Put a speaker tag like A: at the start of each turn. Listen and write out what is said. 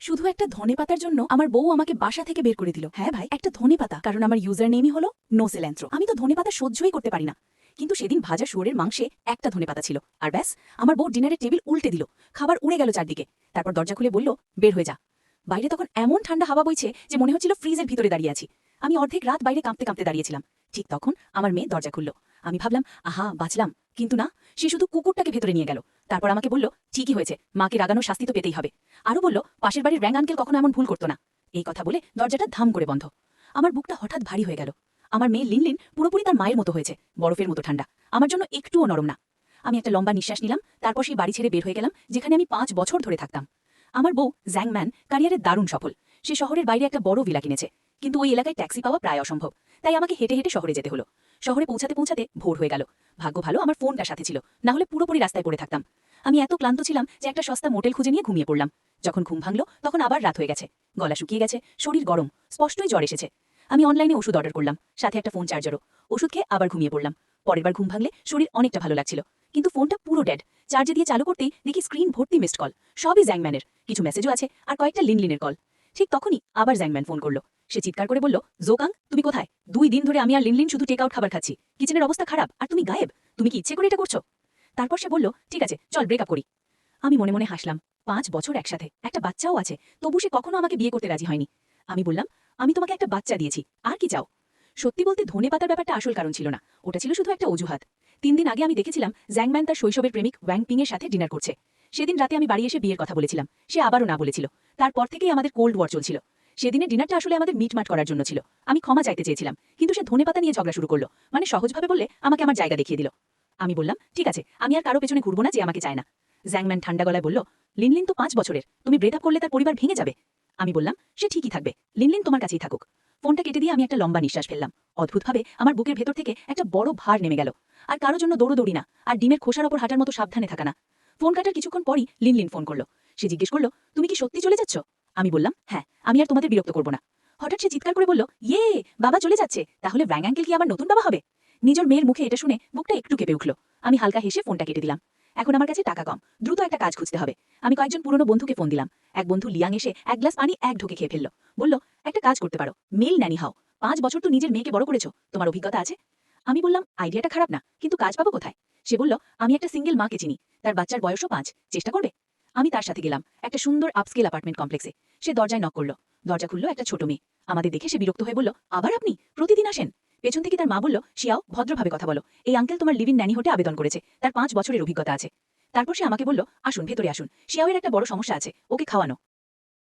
A: শুধু একটা ধনেপাতার জন্য আমার বউ আমাকে বাসা থেকে বের করে দিল। হ্যাঁ ভাই, একটা ধনেপাতা, কারণ আমার ইউজার নেমই হলো নোসেল্যান্থ্রো। আমি তো ধনেপাতা সহ্যই করতে পারি না। কিন্তু সেদিন ভাজা শুয়োরের মাংসে একটা ধনেপাতা ছিল, আর ব্যাস আমার বউ ডিনারের টেবিল উল্টে দিল। খাবার উড়ে গেল চারদিকে। তারপর দরজা খুলে বলল, বের হয়ে যা। বাইরে তখন এমন ঠান্ডা হাওয়া বইছে যে মনে হচ্ছিল ফ্রিজের ভিতরে দাঁড়িয়ে আছি। আমি অর্ধেক রাত বাইরে কাঁপতে কাঁপতে দাঁড়িয়েছিলাম। ঠিক তখন আমার মেয়ে দরজা খুলল। আমি ভাবলাম, আহা বাঁচলাম, কিন্তু না, সে শুধু কুকুরটাকে ভেতরে নিয়ে গেল। তারপর আমাকে বলল, ঠিকই হয়েছে, মাকে রাগানোর শাস্তি তো পেতেই হবে। আরও বলল, পাশের বাড়ির র্যাং আঙ্কেল কখনো এমন ভুল করতো না। এই কথা বলে দরজাটা ধাম করে বন্ধ। আমার বুকটা হঠাৎ ভারী হয়ে গেল। আমার মেয়ে লিনলিন পুরোপুরি তার মায়ের মতো হয়েছে, বরফের মতো ঠান্ডা, আমার জন্য একটুও নরম না। আমি একটা লম্বা নিঃশ্বাস নিলাম, তারপর সেই বাড়ি ছেড়ে বের হয়ে গেলাম যেখানে আমি 5 বছর ধরে থাকতাম। আমার বউ জ্যাংম্যান ক্যারিয়ারে দারুণ সফল। সে শহরের বাইরে একটা বড় ভিলা কিনেছে, কিন্তু ওই এলাকায় ট্যাক্সি পাওয়া প্রায় অসম্ভব। তাই আমাকে হেঁটে হেঁটে শহরে যেতে হলো। শহরে পৌঁছাতে পৌঁছাতে ভোর হয়ে গেল। ভাগ্য ভালো আমার ফোনটা সাথে ছিল, না হলে পুরোপুরি রাস্তায় পড়ে থাকতাম। আমি এত ক্লান্ত ছিলাম যে একটা সস্তা মোটেল খুঁজে নিয়ে ঘুমিয়ে পড়লাম। যখন ঘুম ভাঙল তখন আবার রাত হয়ে গেছে, গলা শুকিয়ে গেছে, শরীর গরম, স্পষ্টই জ্বর এসেছে। আমি অনলাইনে ওষুধ অর্ডার করলাম, সাথে একটা ফোন চার্জারও। ওষুধ খেয়ে আবার ঘুমিয়ে পড়লাম। পরের বার ঘুম ভাঙলে শরীর অনেকটা ভালো লাগছিল, কিন্তু ফোনটা পুরো ডেড। চার্জে দিয়ে চালু করতেই দেখি স্ক্রিন ভর্তি মিসড কল, সবই জ্যাংম্যানের। কিছু মেসেজও আছে আর কয়েকটা লিনলিনের কল। ঠিক তখনই আবার জ্যাংম্যান ফোন করলো। সে চিৎকার করে বলল, জোকাং তুমি কোথায়? 2 দিন ধরে আমি আর লিনলিন শুধু টেক আউট খাবার খাচ্ছি, কিচেনের অবস্থা খারাপ, আর তুমি গায়েব। তুমি কি ইচ্ছে করে এটা করছো? তারপর সে বলল, ঠিক আছে চল ব্রেকআপ করি। আমি মনে মনে হাসলাম। 5 বছর একসাথে, একটা বাচ্চাও আছে, তবু সে কখনো আমাকে বিয়ে করতে রাজি হয়নি। আমি বললাম, আমি তোমাকে একটা বাচ্চা দিয়েছি, আর কি চাও? সত্যি বলতে ধনেপাতার ব্যাপারটা আসল কারণ ছিল না, ওটা ছিল শুধু একটা অজুহাত। 3 দিন আগে আমি দেখেছিলাম জ্যাংম্যান তার শৈশবের প্রেমিক ওয়াং পিং এর সাথে ডিনার করছে। সেদিন রাতে আমি বাড়ি এসে বিয়ের কথা বলেছিলাম, সে আবারও না বলেছিল। তারপর থেকেই আমাদের কোল্ড ওয়ার চলছিল। সেদিনের ডিনারটা আসলে আমাদের মিটমাট করার জন্য ছিল। আমি ক্ষমা চাইতে চেয়েছিলাম, কিন্তু সে ধনেপাতা নিয়ে ঝগড়া শুরু করলো, মানে সহজভাবে বললে আমাকে আমার জায়গা দেখিয়ে দিল। আমি বললাম, ঠিক আছে, আমি আর কারো পেছনে ঘুরবো না যে আমাকে চায় না। জ্যাংম্যান ঠান্ডা গলায় বলল, লিনলিন তো 5 বছরের, তুমি ব্রেকআপ করলে তার পরিবার ভেঙে যাবে। আমি বললাম, সে ঠিকই থাকবে, লিনলিন তোমার কাছেই থাকুক। ফোনটা কেটে দিয়ে আমি একটা লম্বা নিঃশ্বাস ফেললাম। অদ্ভুতভাবে আমার বুকের ভেতর থেকে একটা বড় ভার নেমে গেল। আর কারো জন্য দৌড়োদৌড়ি না, আর ডিমের খোসার ওপর হাঁটার মতো সাবধানে থাকা না। ফোন কাটার কিছুক্ষণ পরই লিনলিন ফোন করলো। সে জিজ্ঞেস করলো, তুমি কি সত্যি চলে যাচ্ছ? আমি বললাম, হ্যাঁ, আমি আর তোমাদের বিরক্ত করবো না। হঠাৎ সে চিৎকার করে বলল, ইয়ে, বাবা চলে যাচ্ছে, তাহলে ব্র্যাং আঙ্কেল কি আমার নতুন বাবা হবে? নিজের মেয়ের মুখে এটা শুনে বুকটা একটু কেঁপে উঠল। আমি হালকা হেসে ফোনটা কেটে দিলাম। এখন আমার কাছে টাকা কম, দ্রুত একটা কাজ খুঁজতে হবে। আমি কয়েকজন পুরনো বন্ধুকে ফোন দিলাম। এক বন্ধু লিয়াং এসে এক গ্লাস পানি এক ঢোকে খেয়ে ফেলল। বলল, একটা কাজ করতে পারো, মেল ন্যানি হাও। 5 বছর তো নিজের মেয়েকে বড় করেছো, তোমার অভিজ্ঞতা আছে। আমি বললাম, আইডিয়াটা খারাপ না, কিন্তু কাজ পাবো কোথায়? সে বলল, আমি একটা সিঙ্গেল মাকে চিনি, তার বাচ্চার বয়সও 5, চেষ্টা করবে? আমি তার সাথে গেলাম একটা সুন্দর আপস্কেল অ্যাপার্টমেন্ট কমপ্লেক্সে। সে দরজায় নক করলো। দরজা খুললো একটা ছোট মেয়ে। আমাদের দেখে সে বিরক্ত হয়ে বলল, আবার আপনি? প্রতিদিন আসেন? পেছন থেকে তার মা বলল, শিয়াও, ভদ্রভাবে কথা বলো, এই আঙ্কেল তোমার লিভ ইন ন্যানি হতে আবেদন করেছে, তার 5 বছরের অভিজ্ঞতা আছে। তারপর সে আমাকে বলল, আসুন ভেতরে আসুন, শিয়াওয়ের একটা বড় সমস্যা আছে, ওকে খাওয়ানো।